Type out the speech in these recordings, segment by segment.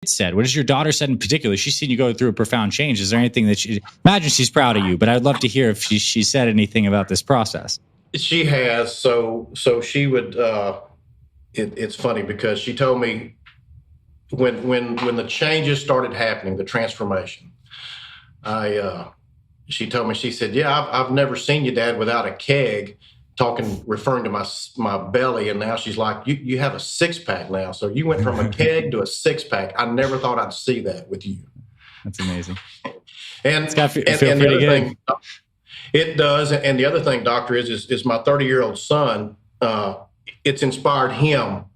said? What has your daughter said in particular? She's seen you go through a profound change. Is there anything that imagine she's proud of you, but I'd love to hear if she said anything about this process. She has. So she would, it's funny because she told me when the changes started happening, the transformation, she told me, she said, yeah, I've never seen you, Dad, without a keg, referring to my belly. And now she's like, you have a 6-pack now. So you went from a keg to a 6-pack. I never thought I'd see that with you. That's amazing. And it's got to feel and pretty good. It does. And the other thing, Doctor, is my 30-year-old son, it's inspired him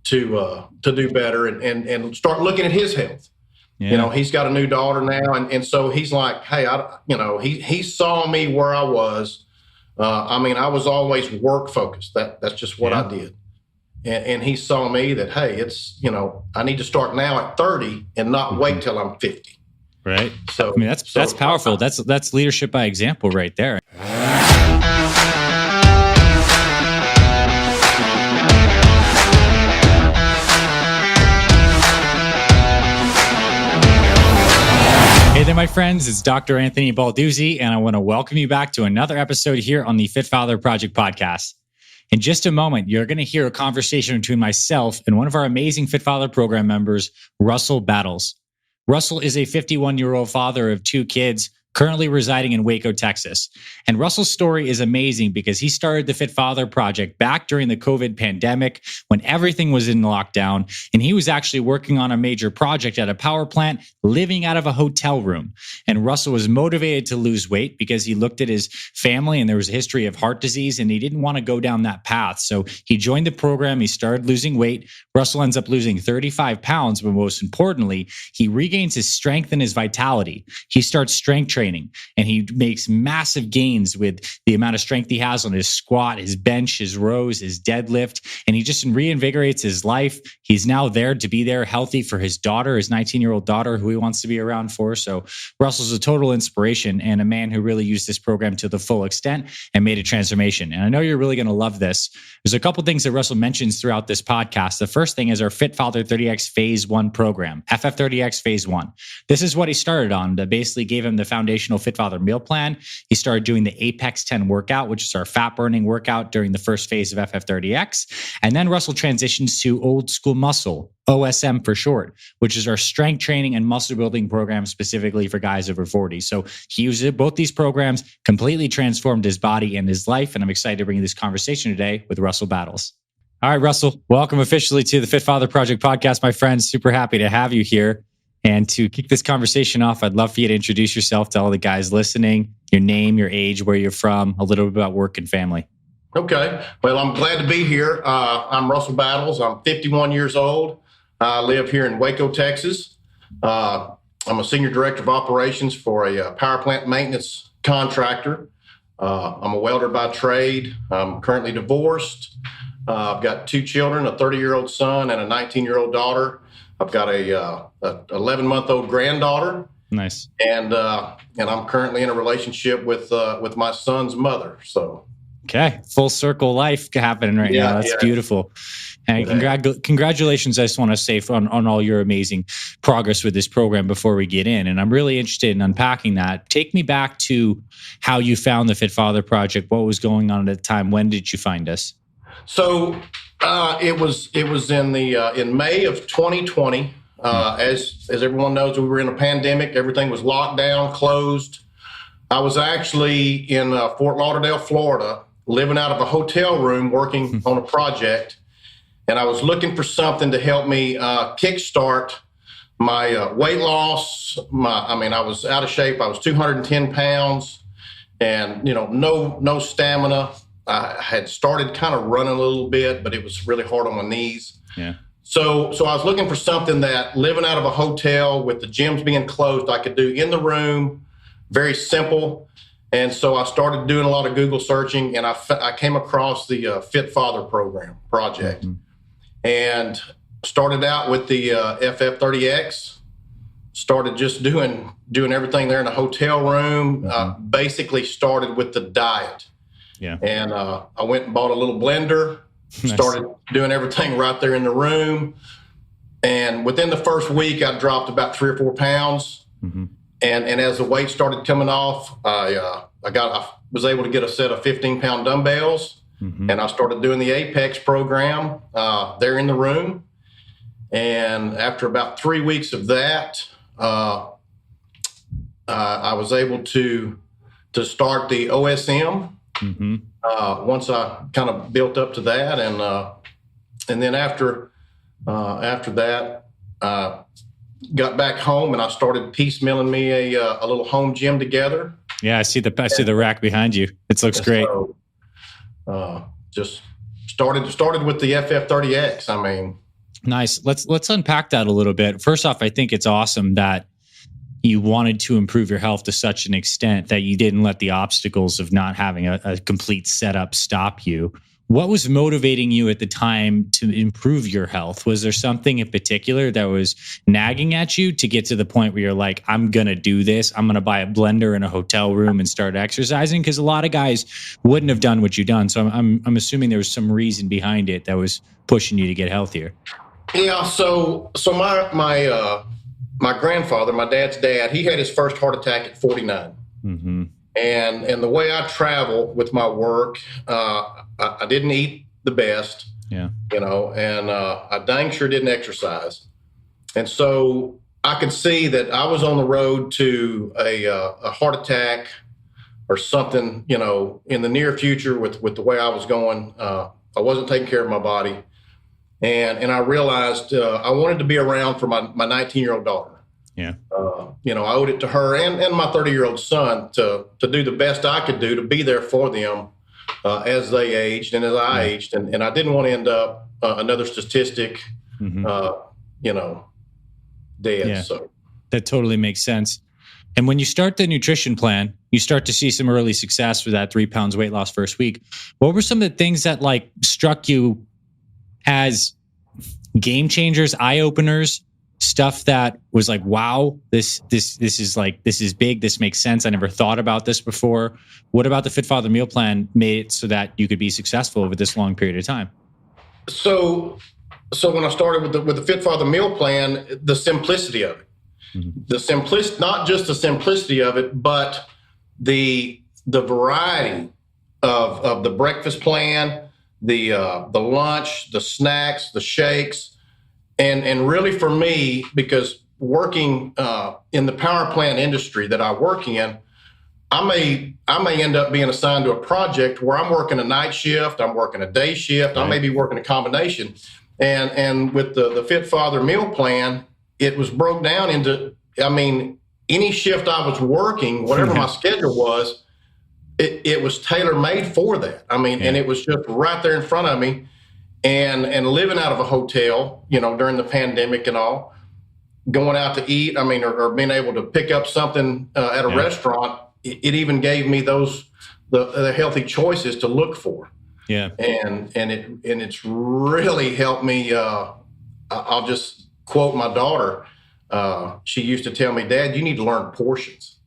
to do better and start looking at his health. Yeah. You know, he's got a new daughter now. And so he's like, hey, he saw me where I was. I was always work focused. That's just what I did. And he saw me that, hey, it's, I need to start now at 30 and not wait till I'm 50. Right. So that's powerful. That's leadership by example right there. Hey there, my friends. It's Dr. Anthony Balduzzi, and I want to welcome you back to another episode here on the Fit Father Project podcast. In just a moment, you're going to hear a conversation between myself and one of our amazing Fit Father program members, Russell Battles. Russell is a 51-year-old father of 2 kids, currently residing in Waco, Texas. And Russell's story is amazing because he started the Fit Father Project back during the COVID pandemic when everything was in lockdown. And he was actually working on a major project at a power plant, living out of a hotel room. And Russell was motivated to lose weight because he looked at his family and there was a history of heart disease and he didn't want to go down that path. So he joined the program. He started losing weight. Russell ends up losing 35 pounds, but most importantly, he regains his strength and his vitality. He starts strength training and he makes massive gains with the amount of strength he has on his squat, his bench, his rows, his deadlift, and he just reinvigorates his life. He's now there to be there healthy for his daughter, his 19-year-old daughter, who he wants to be around for. So Russell's a total inspiration and a man who really used this program to the full extent and made a transformation. And I know you're really going to love this. There's a couple things that Russell mentions throughout this podcast. The first thing is our Fit Father 30X Phase 1 program, FF30X Phase 1. This is what he started on that basically gave him the foundational Fit Father Meal Plan. He started doing the Apex 10 workout, which is our fat burning workout during the first phase of FF30X. And then Russell transitions to Old School Muscle, OSM for short, which is our strength training and muscle building program specifically for guys over 40. So he used both these programs, completely transformed his body and his life. And I'm excited to bring you this conversation today with Russell Battles. All right, Russell, welcome officially to the Fit Father Project podcast, my friends. Super happy to have you here. And to kick this conversation off, I'd love for you to introduce yourself to all the guys listening, your name, your age, where you're from, a little bit about work and family. Okay. Well, I'm glad to be here. I'm Russell Battles. I'm 51 years old. I live here in Waco, Texas. I'm a senior director of operations for a power plant maintenance contractor. I'm a welder by trade. I'm currently divorced. I've got 2 children, a 30-year-old son and a 19-year-old daughter. I've got a 11-month-old granddaughter. Nice. And I'm currently in a relationship with my son's mother. So. Okay. Full circle life happening right now. That's beautiful. And congratulations, I just want to say on all your amazing progress with this program before we get in. And I'm really interested in unpacking that. Take me back to how you found the Fit Father Project. What was going on at the time? When did you find us? So it was in May of 2020. As everyone knows, we were in a pandemic. Everything was locked down, closed. I was actually in Fort Lauderdale, Florida, living out of a hotel room, working on a project. And I was looking for something to help me kickstart my weight loss. I was out of shape. I was 210 pounds and, no stamina. I had started kind of running a little bit, but it was really hard on my knees. Yeah. So I was looking for something that, living out of a hotel with the gyms being closed, I could do in the room, very simple. And so I started doing a lot of Google searching, and I came across the Fit Father program project, and started out with the FF30X. Started just doing everything there in a hotel room. Basically started with the diet. Yeah. And I went and bought a little blender, started doing everything right there in the room. And within the first week, I dropped about 3 or 4 pounds. Mm-hmm. And as the weight started coming off, I was able to get a set of 15-pound dumbbells, Mm-hmm. and I started doing the Apex program there in the room. And after about 3 weeks of that, I was able to start the OSM. Mm-hmm. Once I kind of built up to that, and then after that, got back home and I started piecemealing me a little home gym together. Yeah, I see the rack behind you. It looks great. So, just started with the FF30X. I mean, nice. Let's unpack that a little bit. First off, I think it's awesome that you wanted to improve your health to such an extent that you didn't let the obstacles of not having a complete setup stop you. What was motivating you at the time to improve your health? Was there something in particular that was nagging at you to get to the point where you're like, I'm going to do this. I'm going to buy a blender in a hotel room and start exercising? Because a lot of guys wouldn't have done what you've done. So I'm assuming there was some reason behind it that was pushing you to get healthier. Yeah. So my grandfather, my dad's dad, he had his first heart attack at 49. Mm-hmm. And the way I travel with my work, I didn't eat the best, and I dang sure didn't exercise. And so I could see that I was on the road to a heart attack or something, in the near future with the way I was going. I wasn't taking care of my body. And I realized I wanted to be around for my 19-year-old daughter. Yeah. I owed it to her and my 30-year-old son to do the best I could do to be there for them as they aged and as I aged. And I didn't want to end up another statistic, Mm-hmm. Dead. Yeah. So that totally makes sense. And when you start the nutrition plan, you start to see some early success with that 3 pounds weight loss first week. What were some of the things that struck you as game changers, eye openers, stuff that was like, wow, this is big. This makes sense. I never thought about this before. What about the Fit Father Meal Plan made it so that you could be successful over this long period of time? So when I started with the Fit Father Meal Plan, the simplicity of it, Mm-hmm. not just the simplicity of it, but the variety of the breakfast plan, the lunch, the snacks, the shakes, and really for me, because working in the power plant industry that I work in, I may end up being assigned to a project where I'm working a night shift, I'm working a day shift, Right. I may be working a combination. And with the Fit Father Meal Plan, it was broke down into, any shift I was working, whatever my schedule was, it was tailor-made for that. And it was just right there in front of me. And living out of a hotel, during the pandemic and all, going out to eat, or being able to pick up something at a restaurant, it even gave me the healthy choices to look for. Yeah. And it's really helped me. I'll just quote my daughter. She used to tell me, "Dad, you need to learn portions."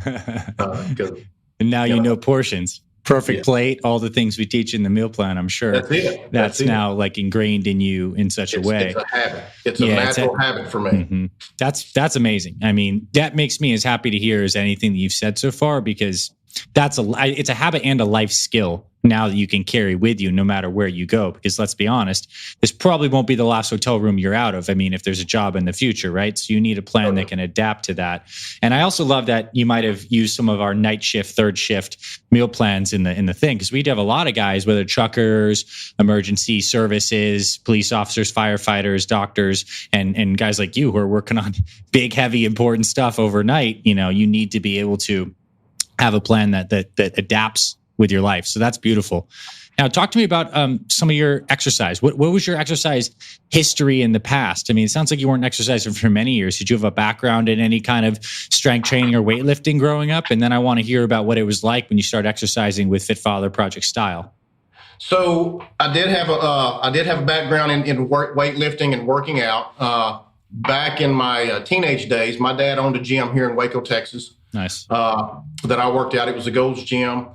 And now you know portions. Perfect plate, all the things we teach in the meal plan, I'm sure. That's it. That's now ingrained in you in such a way. It's a habit. It's a natural habit for me. Mm-hmm. That's amazing. That makes me as happy to hear as anything that you've said so far, because it's a habit and a life skill now that you can carry with you no matter where you go. Because let's be honest, this probably won't be the last hotel room you're out of. If there's a job in the future, right? So you need a plan that can adapt to that. And I also love that you might have used some of our night shift, third shift meal plans in the thing, because we'd have a lot of guys, whether truckers, emergency services, police officers, firefighters, doctors, and guys like you who are working on big, heavy, important stuff overnight. You need to be able to have a plan that adapts with your life. So that's beautiful. Now, talk to me about some of your exercise. What was your exercise history in the past? It sounds like you weren't exercising for many years. Did you have a background in any kind of strength training or weightlifting growing up? And then I want to hear about what it was like when you started exercising with Fit Father Project style. So I did have a background in weightlifting and working out. Back in my teenage days, my dad owned a gym here in Waco, Texas. Nice. That I worked out. It was a Gold's Gym.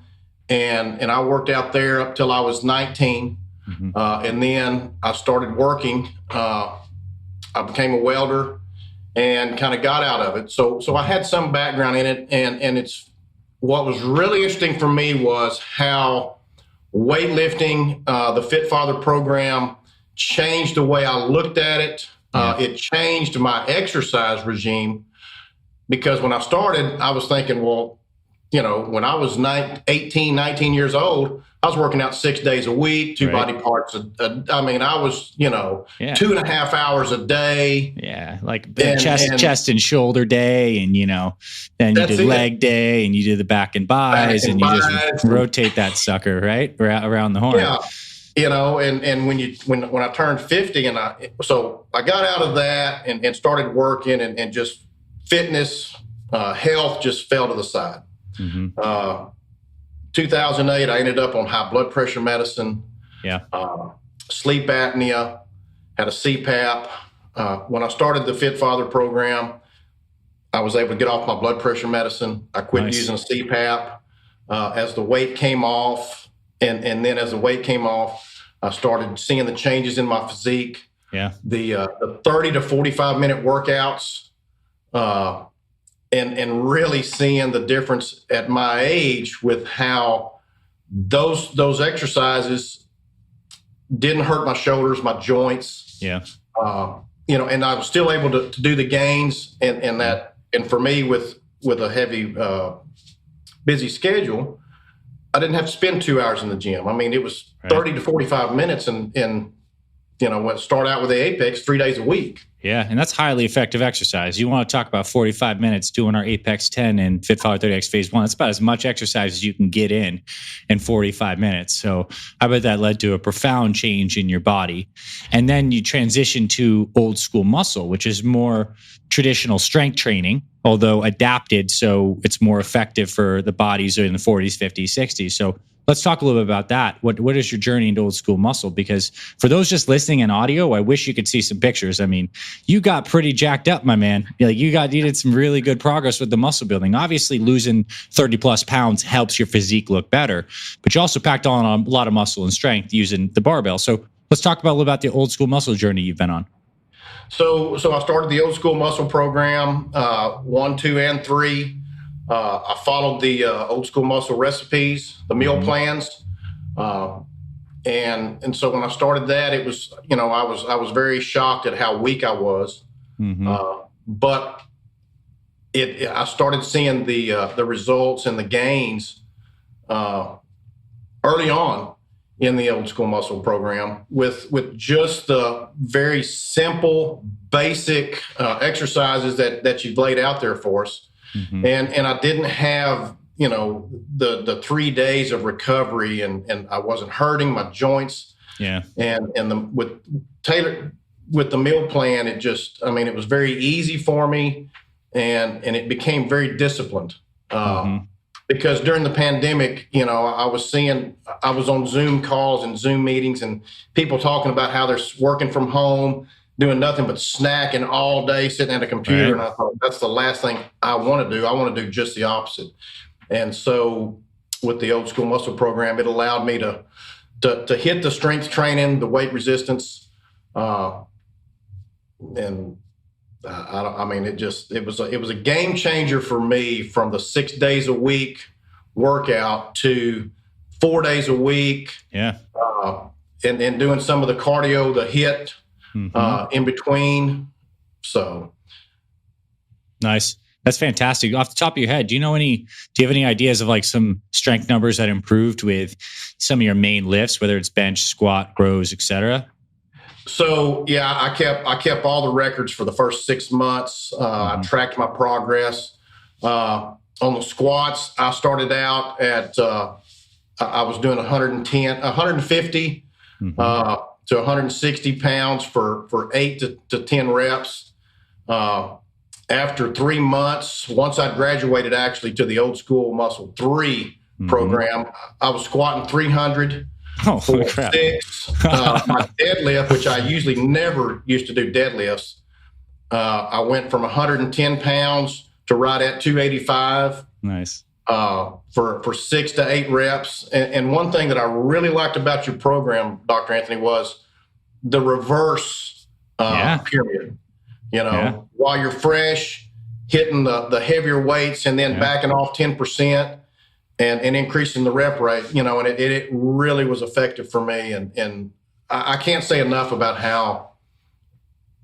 And I worked out there up till I was 19. Mm-hmm. And then I started working. I I became a welder and kind of got out of it. So I had some background in it, and it's what was really interesting for me was how weightlifting, the Fit Father program, changed the way I looked at it. It changed my exercise regime, because when I started, I was thinking, well, when I was 18, 19 years old, I was working out 6 days a week, two body parts. I was, 2.5 hours a day. Yeah. Like chest and shoulder day. And, then you did leg day, and you did the back and buys, and you just rotate that sucker, right? Around the horn. Yeah. And when I turned 50, so I got out of that and started working, and just fitness, health just fell to the side. 2008, I ended up on high blood pressure medicine, sleep apnea, had a CPAP. When I started the Fit Father program, I was able to get off my blood pressure medicine. I quit using a CPAP. As the weight came off, and then as the weight came off, I started seeing the changes in my physique. Yeah. The 30 to 45 minute workouts, and really seeing the difference at my age with how those exercises didn't hurt my shoulders, my joints. Yeah. And I was still able to do the gains, and for me with a heavy, busy schedule, I didn't have to spend 2 hours in the gym. I mean, it was 30 to 45 minutes, and start out with the Apex 3 days a week. Yeah, and that's highly effective exercise. You want to talk about 45 minutes doing our Apex 10 and Fit Father 30X Phase 1. That's about as much exercise as you can get in 45 minutes. So I bet that led to a profound change in your body. And then you transition to old school muscle, which is more traditional strength training, although adapted so it's more effective for the bodies in the 40s, 50s, 60s. So let's talk a little bit about that. What is your journey into old school muscle? Because for those just listening in audio, I wish you could see some pictures. I mean, you got pretty jacked up, my man. You did some really good progress with the muscle building. Obviously, losing 30 plus pounds helps your physique look better, but you also packed on a lot of muscle and strength using the barbell. So let's talk about a little about the old school muscle journey you've been on. So I started the old school muscle program, 1, 2, and 3. I followed the old school muscle recipes, the meal plans, and so when I started that, it was I was very shocked at how weak I was, but I started seeing the results and the gains early on in the old school muscle program with just the very simple, basic exercises that you've laid out there for us. And I didn't have, the 3 days of recovery, and I wasn't hurting my joints. Yeah. And with the meal plan, it was very easy for me, and it became very disciplined. Because during the pandemic, I was on Zoom calls and Zoom meetings, and people talking about how they're working from home, doing nothing but snacking all day, sitting at a computer. Right. And I thought, that's the last thing I want to do. I want to do just the opposite. And so with the old school muscle program, it allowed me to hit the strength training, the weight resistance. It was a game changer for me, from the 6 days a week workout to 4 days a week. Yeah. And doing some of the cardio, the HIIT, in between. So nice. That's fantastic. Off the top of your head, do you have any ideas of like some strength numbers that improved with some of your main lifts, whether it's bench, squat, rows, etc.? So yeah, I kept all the records for the first 6 months. I tracked my progress. On the squats, I started out at I was doing 150 to 160 pounds for 8 to 10 reps. After 3 months, once I graduated actually to the old school muscle 3 program, I was squatting 300 for crap. 6. My deadlift, which I usually never used to do deadlifts, I went from 110 pounds to right at 285. Nice. For 6 to 8 reps. And one thing that I really liked about your program, Dr. Anthony, was the reverse pyramid. Yeah. while you're fresh, hitting the heavier weights and then backing off 10% and increasing the rep rate, and it really was effective for me. And I can't say enough about how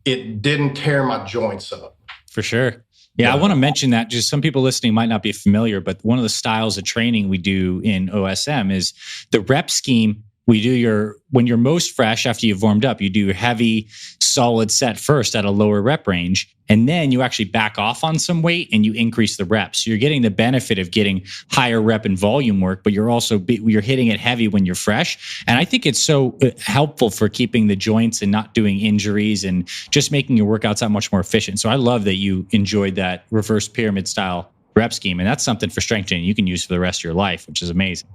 it didn't tear my joints up. For sure. Yeah, I want to mention that just some people listening might not be familiar, but one of the styles of training we do in OSM is the rep scheme. We do when you're most fresh after you've warmed up, you do your heavy, solid set first at a lower rep range. And then you actually back off on some weight and you increase the reps. So you're getting the benefit of getting higher rep and volume work, but you're hitting it heavy when you're fresh. And I think it's so helpful for keeping the joints and not doing injuries and just making your workouts that much more efficient. So I love that you enjoyed that reverse pyramid style rep scheme. And that's something for strength training you can use for the rest of your life, which is amazing.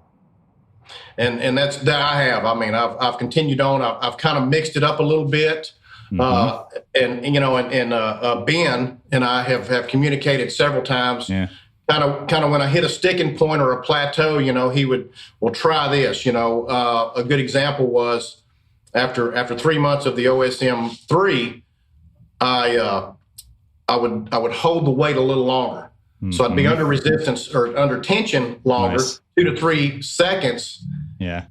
And that's that I have. I mean, I've continued on. I've kind of mixed it up a little bit. And Ben and I have communicated several times. Yeah. Kind of when I hit a sticking point or a plateau, he would, well, try this. A good example was after 3 months of the OSM 3, I would hold the weight a little longer. So I'd be under resistance or under tension longer, 2 to 3 seconds. Yeah.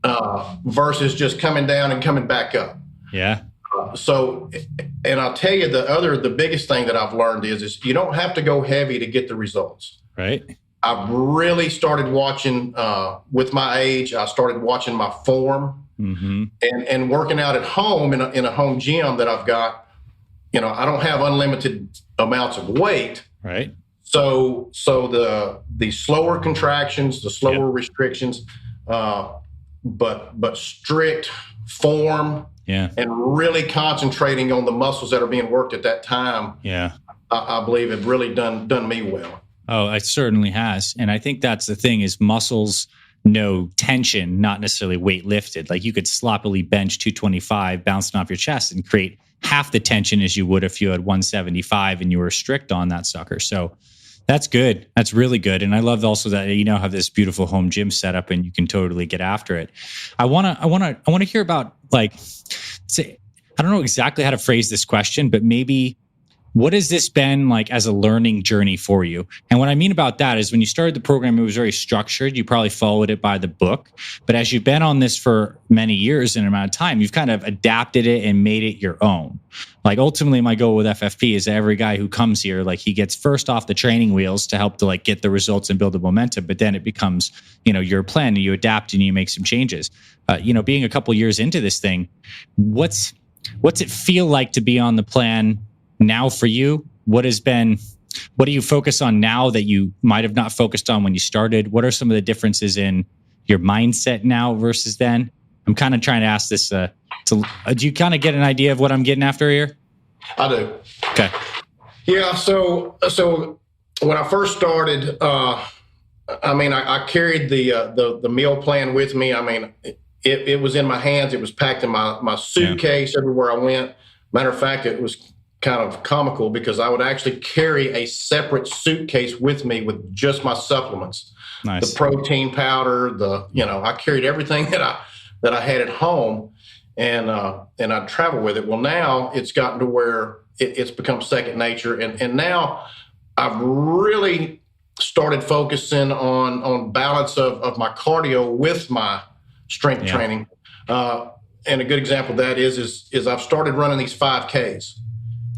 Versus just coming down and coming back up. Yeah. So, and I'll tell you the biggest thing that I've learned is you don't have to go heavy to get the results. Right. I've really started watching, with my age, I started watching my form and working out at home in a home gym that I've got. I don't have unlimited amounts of weight. Right. So the slower contractions, the slower restrictions, but strict form, and really concentrating on the muscles that are being worked at that time. Yeah, I believe have really done me well. Oh, it certainly has, and I think that's the thing is muscles know tension, not necessarily weight lifted. Like you could sloppily bench 225 bouncing off your chest and create half the tension as you would if you had 175 and you were strict on that sucker. So that's good. That's really good. And I love also that you now have this beautiful home gym setup and you can totally get after it. I want to hear about I don't know exactly how to phrase this question, but maybe what has this been like as a learning journey for you? And what I mean about that is when you started the program, it was very structured. You probably followed it by the book. But as you've been on this for many years in an amount of time, you've kind of adapted it and made it your own. Like ultimately my goal with FFP is that every guy who comes here, like he gets first off the training wheels to help to like get the results and build the momentum. But then it becomes, your plan and you adapt and you make some changes. Being a couple years into this thing, what's it feel like to be on the plan now for you? What do you focus on now that you might have not focused on when you started? What are some of the differences in your mindset now versus then? I'm kind of trying to ask this do you kind of get an idea of what I'm getting after here? I do. Okay. Yeah. So when I first started, I carried the meal plan with me. I mean, it was in my hands. It was packed in my suitcase everywhere I went. Matter of fact, it was kind of comical because I would actually carry a separate suitcase with me with just my supplements. Nice. The protein powder, I carried everything that I had at home and I'd travel with it. Well, now it's gotten to where it's become second nature. And now I've really started focusing on balance of my cardio with my strength training. And a good example of that is I've started running these 5Ks.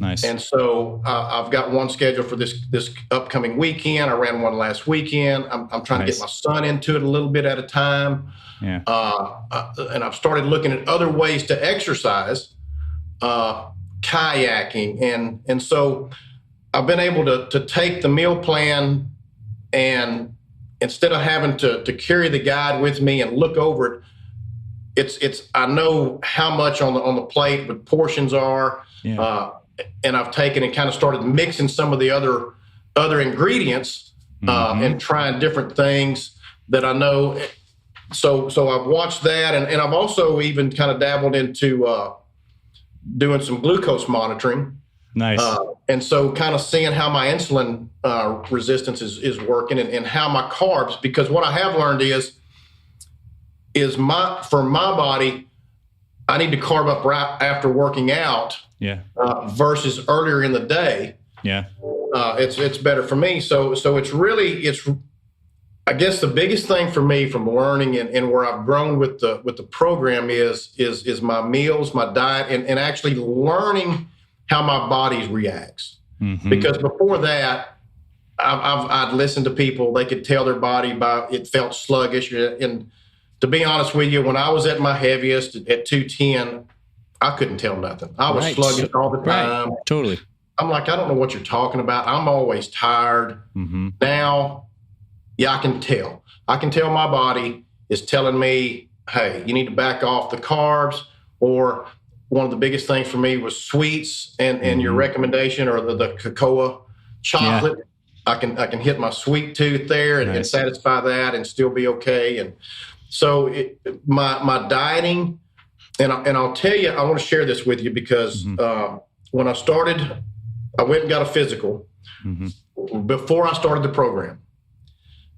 Nice. And so I've got one scheduled for this upcoming weekend. I ran one last weekend. I'm trying to get my son into it a little bit at a time. Yeah. And I've started looking at other ways to exercise, kayaking. And so I've been able to take the meal plan and instead of having to carry the guide with me and look over it, I know how much on the plate the portions are. Yeah. And I've taken and kind of started mixing some of the other ingredients and trying different things that I know. So I've watched that, and I've also even kind of dabbled into doing some glucose monitoring. Nice. And so kind of seeing how my insulin resistance is working and how my carbs, because what I have learned is for my body, I need to carb up right after working out versus earlier in the day. Yeah. It's better for me. So it's I guess the biggest thing for me from learning and where I've grown with the program is my meals, my diet, and actually learning how my body reacts. Because before that, I'd listened to people, they could tell their body it felt sluggish. And to be honest with you, when I was at my heaviest at 210, I couldn't tell nothing. I was sluggish all the time. Right. Totally. I'm like, I don't know what you're talking about. I'm always tired. Now, I can tell. I can tell my body is telling me, hey, you need to back off the carbs. Or one of the biggest things for me was sweets and your recommendation or the cocoa chocolate. Yeah. I can hit my sweet tooth there and satisfy that and still be okay. And so my dieting, and I'll tell you, I want to share this with you because when I started, I went and got a physical before I started the program.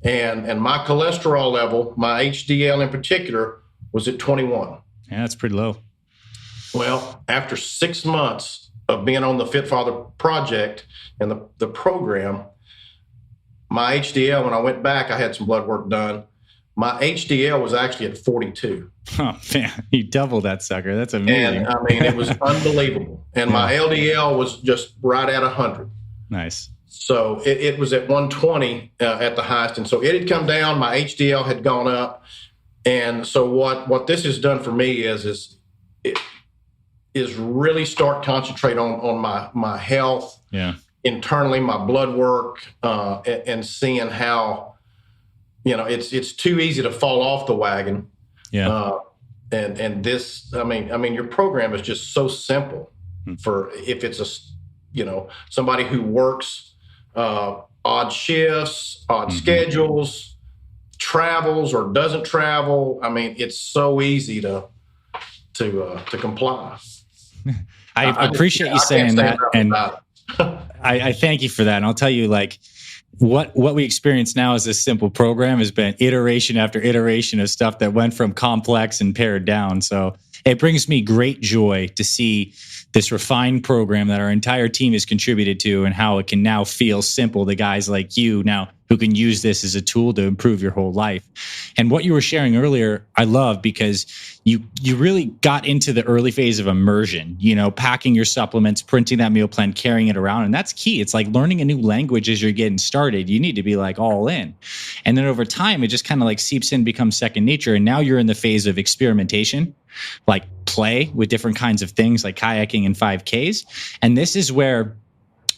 And my cholesterol level, my HDL in particular, was at 21. Yeah, that's pretty low. Well, after 6 months of being on the Fit Father project and the program, my HDL, when I went back, I had some blood work done. My HDL was actually at 42. Oh, man, you doubled that sucker. That's amazing. And I mean, it was unbelievable. And my LDL was just right at 100. Nice. So it was at 120 at the highest. And so it had come down. My HDL had gone up. And so what this has done for me is really start concentrate on my health internally, my blood work, and seeing how, it's too easy to fall off the wagon. Yeah. And this, I mean, your program is just so simple for if it's somebody who works odd shifts, odd schedules, travels or doesn't travel. I mean, it's so easy to comply. I appreciate you saying that, and I thank you for that. And I'll tell you, like, what we experience now as this simple program has been iteration after iteration of stuff that went from complex and pared down. So it brings me great joy to see this refined program that our entire team has contributed to and how it can now feel simple to guys like you now who can use this as a tool to improve your whole life. And what you were sharing earlier, I love because you really got into the early phase of immersion, packing your supplements, printing that meal plan, carrying it around. And that's key. It's like learning a new language as you're getting started. You need to be like all in. And then over time, it just kind of like seeps in, becomes second nature. And now you're in the phase of experimentation, like play with different kinds of things like kayaking and 5Ks. And this is where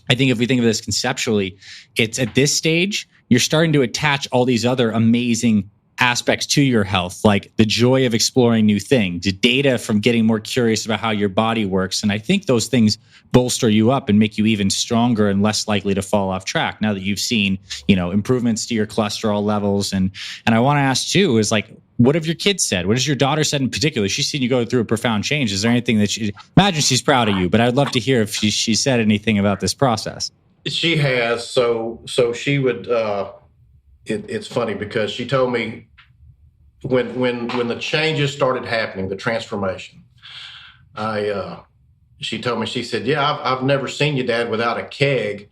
I think if we think of this conceptually, it's at this stage, you're starting to attach all these other amazing aspects to your health, like the joy of exploring new things, the data from getting more curious about how your body works. And I think those things bolster you up and make you even stronger and less likely to fall off track now that you've seen, improvements to your cholesterol levels. And I want to ask too, is like, what have your kids said? What has your daughter said in particular? She's seen you go through a profound change. Is there anything that imagine she's proud of you, but I'd love to hear if she said anything about this process. She has. So she would, it's funny because she told me when the changes started happening, the transformation, she told me, she said, I've never seen you, Dad, without a keg,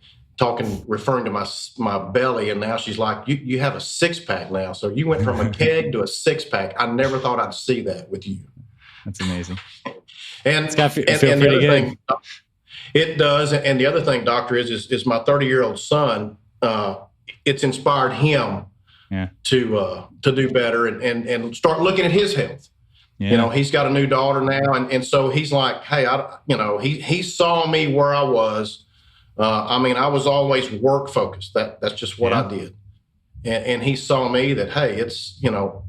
referring to my belly. And now she's like, you have a 6-pack now. So you went from a keg to a 6-pack. I never thought I'd see that with you. That's amazing. And it's got to feel and pretty good. It does. And the other thing, Doctor, is my 30-year-old son, it's inspired him to do better and start looking at his health. Yeah. He's got a new daughter now. And so he's like, hey, he saw me where I was. I was always work focused. That's just what I did. And he saw me that, hey, it's,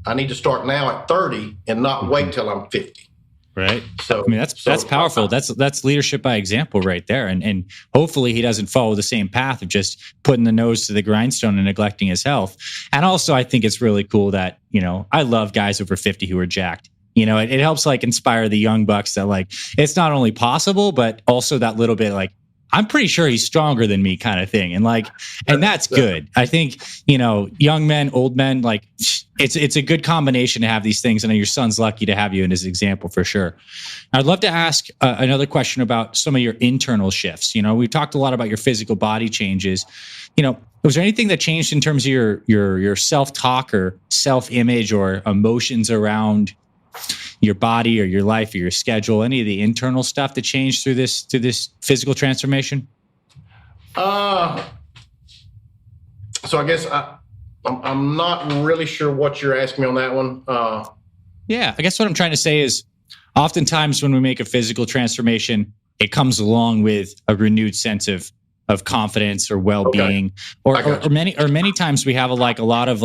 I need to start now at 30 and not wait till I'm 50. Right. So that's powerful. That's leadership by example right there. And hopefully he doesn't follow the same path of just putting the nose to the grindstone and neglecting his health. And also I think it's really cool that, I love guys over 50 who are jacked. It helps like inspire the young bucks that like, it's not only possible, but also that little bit like, I'm pretty sure he's stronger than me kind of thing. And that's good. I think, young men, old men, like it's a good combination to have these things. And your son's lucky to have you in his example for sure. I'd love to ask another question about some of your internal shifts. We've talked a lot about your physical body changes. Was there anything that changed in terms of your self-talk or self-image or emotions around your body or your life or your schedule, any of the internal stuff that changed through this physical transformation? So I guess I'm not really sure what you're asking me on that one. Yeah, I guess what I'm trying to say is oftentimes when we make a physical transformation, it comes along with a renewed sense of confidence or well-being, okay. or many times we have a lot of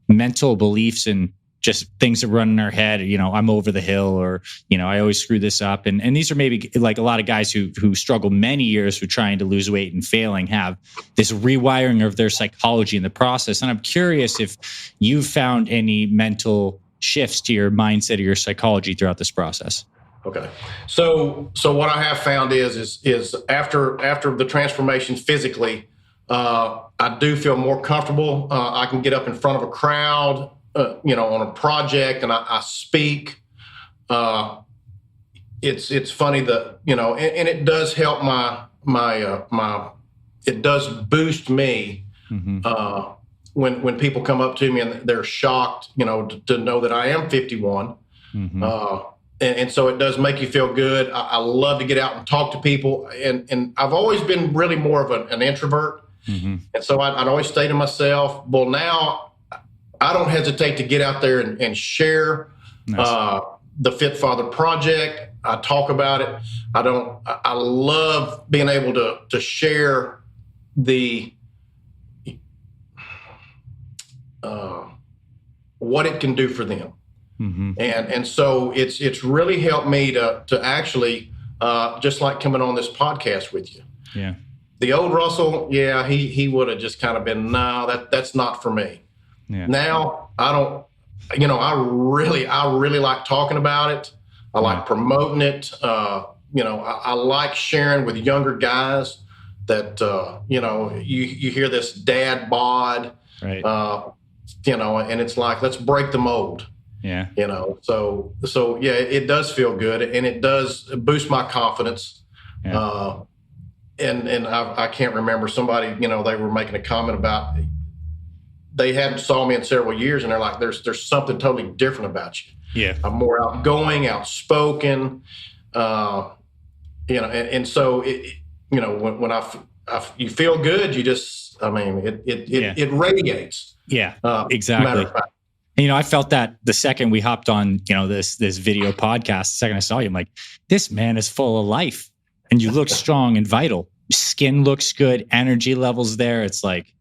mental beliefs and just things that run in our head. I'm over the hill, or I always screw this up. And these are maybe like a lot of guys who struggle many years with trying to lose weight and failing, have this rewiring of their psychology in the process. And I'm curious if you've found any mental shifts to your mindset or your psychology throughout this process. Okay. So what I have found is after the transformation physically, I do feel more comfortable. I can get up in front of a crowd, on a project, and I speak. It's funny that, and it does help it does boost me, when people come up to me and they're shocked, to know that I am 51. And so it does make you feel good. I love to get out and talk to people. And I've always been really more of an introvert. And so I'd always stay to myself. Well, now I don't hesitate to get out there and share the Fit Father Project. I talk about it. I love being able to share what it can do for them. And so it's really helped me to actually, just like coming on this podcast with you. Yeah. The old Russell, he would have just kind of been, no, that's not for me. Yeah. Now I don't, I really like talking about it. I like promoting it. I like sharing with younger guys that, you hear this dad bod, right. And it's like, let's break the mold. Yeah. So it does feel good, and it does boost my confidence. Yeah. And I can't remember somebody, they were making a comment about they hadn't saw me in several years, and they're like, there's something totally different about you. Yeah. I'm more outgoing, outspoken, and so when you feel good, you just, it radiates. Yeah, exactly. And, I felt that the second we hopped on, this video podcast, the second I saw you, I'm like, this man is full of life, and you look strong and vital. Skin looks good, energy levels there. It's like,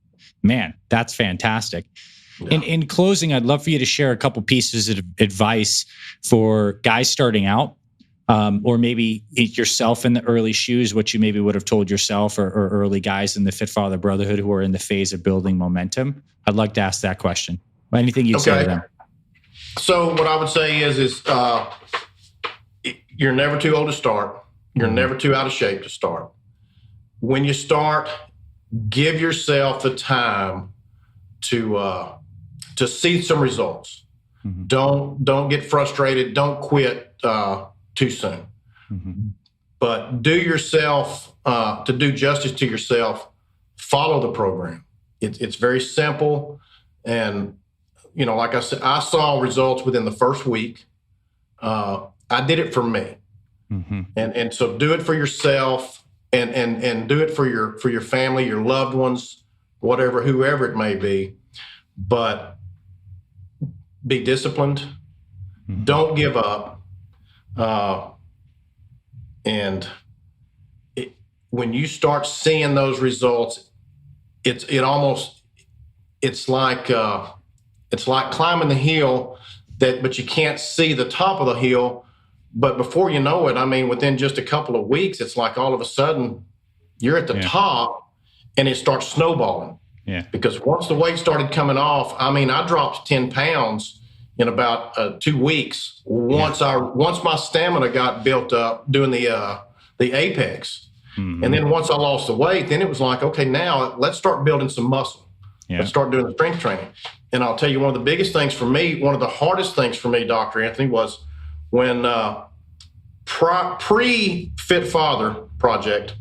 man, that's fantastic. Yeah. In closing, I'd love for you to share a couple pieces of advice for guys starting out, or maybe yourself in the early shoes, what you maybe would have told yourself or early guys in the Fit Father Brotherhood who are in the phase of building momentum. I'd like to ask that question. Anything you'd say to them? So what I would say is you're never too old to start. You're never too out of shape to start. When you start, give yourself the time to see some results. Don't get frustrated. Don't quit too soon. But do yourself, to do justice to yourself, follow the program. It's very simple. And, like I said, I saw results within the first week. I did it for me. And so do it for yourself, and do it for your family, your loved ones, whoever it may be. But be disciplined. Don't give up. When you start seeing those results, it's like climbing the hill but you can't see the top of the hill. But before you know it, within just a couple of weeks, it's like all of a sudden you're at the top, and it starts snowballing. Yeah. Because once the weight started coming off, I dropped 10 pounds in about 2 weeks. Once my stamina got built up doing the Apex, And then once I lost the weight, then it was like, okay, now let's start building some muscle. Yeah. Let's start doing the strength training. And I'll tell you, one of the biggest things for me, one of the hardest things for me, Dr. Anthony, was when pre-Fit Father project,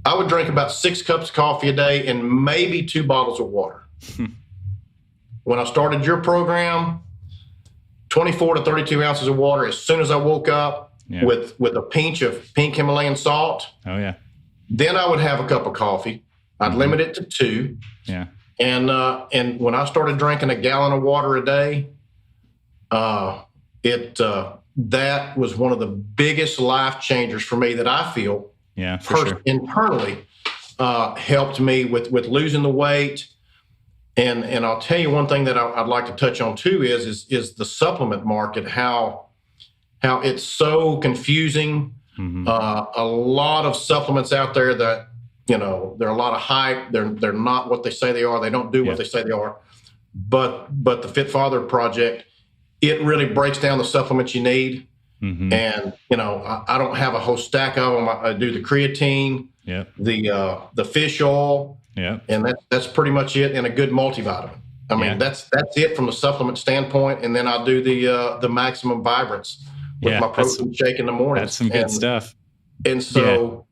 I would drink about 6 cups of coffee a day and maybe 2 bottles of water. When I started your program, 24 to 32 ounces of water as soon as I woke up, with a pinch of pink Himalayan salt. Oh, yeah. Then I would have a cup of coffee. I'd limit it to 2. Yeah. And when I started drinking a gallon of water a day, that was one of the biggest life changers for me that I feel internally helped me with losing the weight. And I'll tell you one thing that I'd like to touch on too is the supplement market, how it's so confusing. A lot of supplements out there that, they're a lot of hype. They're not what they say they are. They don't do what they say they are. But the Fit Father project, it really breaks down the supplements you need. And, I don't have a whole stack of them. I do the creatine, the fish oil, and that's pretty much it, and a good multivitamin. I mean, that's it from a supplement standpoint. And then I'll do the maximum vibrance with my protein shake in the morning. That's some good stuff. And so,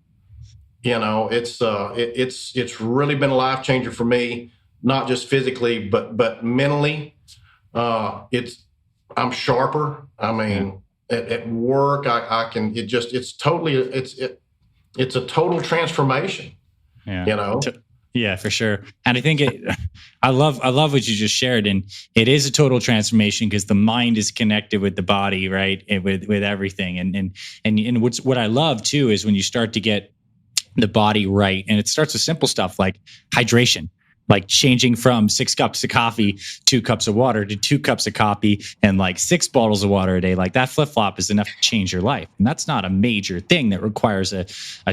it's really been a life changer for me, not just physically, but mentally. I'm sharper. I mean, at work, I can, it's a total transformation, Yeah, for sure. And I think I love what you just shared. And it is a total transformation because the mind is connected with the body, right? And with everything. And what I love too is when you start to get the body right, and it starts with simple stuff like hydration, like changing from 6 cups of coffee, 2 cups of water to 2 cups of coffee and like 6 bottles of water a day. Like that flip flop is enough to change your life. And that's not a major thing that requires a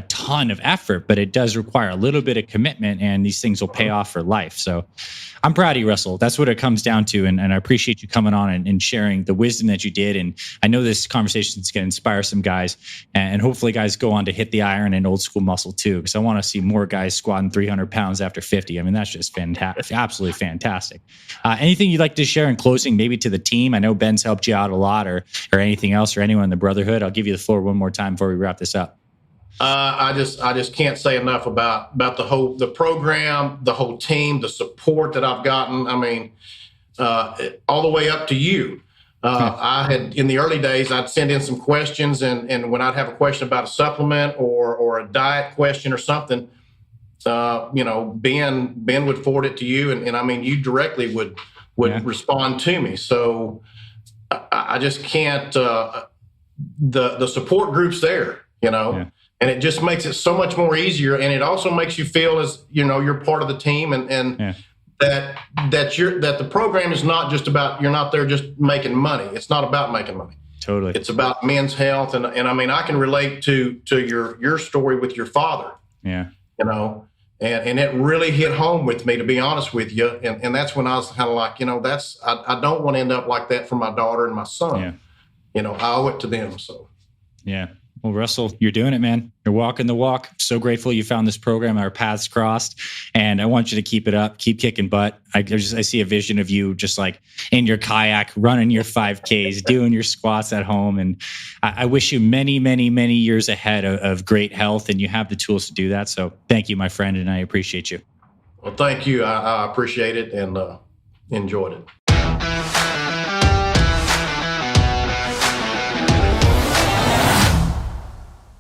ton of effort, but it does require a little bit of commitment, and these things will pay off for life. So I'm proud of you, Russell. That's what it comes down to. And I appreciate you coming on and sharing the wisdom that you did. And I know this conversation is going to inspire some guys, and hopefully guys go on to hit the iron and old school muscle too, because I want to see more guys squatting 300 pounds after 50. I mean, that's just fantastic, absolutely fantastic. Anything you'd like to share in closing, maybe to the team? I know Ben's helped you out a lot, or anything else, or anyone in the brotherhood. I'll give you the floor one more time before we wrap this up. I just can't say enough about the program, the whole team, the support that I've gotten. I mean, all the way up to you. I had, in the early days, I'd send in some questions, and when I'd have a question about a supplement or a diet question or something, Ben would forward it to you, and I mean, you directly would respond to me. So I just can't. The support group's there, and it just makes it so much more easier, and it also makes you feel as you're part of the team, and that the program is not just about, you're not there just making money. It's not about making money. Totally. It's about men's health, and I mean, I can relate to your story with your father. Yeah. And it really hit home with me, to be honest with you. And that's when I was kind of like, I don't want to end up like that for my daughter and my son. I owe it to them. So, yeah. Well, Russell, you're doing it, man. You're walking the walk. So grateful you found this program. Our paths crossed, and I want you to keep it up. Keep kicking butt. I see a vision of you just like in your kayak, running your 5Ks, doing your squats at home. And I wish you many, many, many years ahead of great health, and you have the tools to do that. So thank you, my friend, and I appreciate you. Well, thank you. I appreciate it and enjoyed it.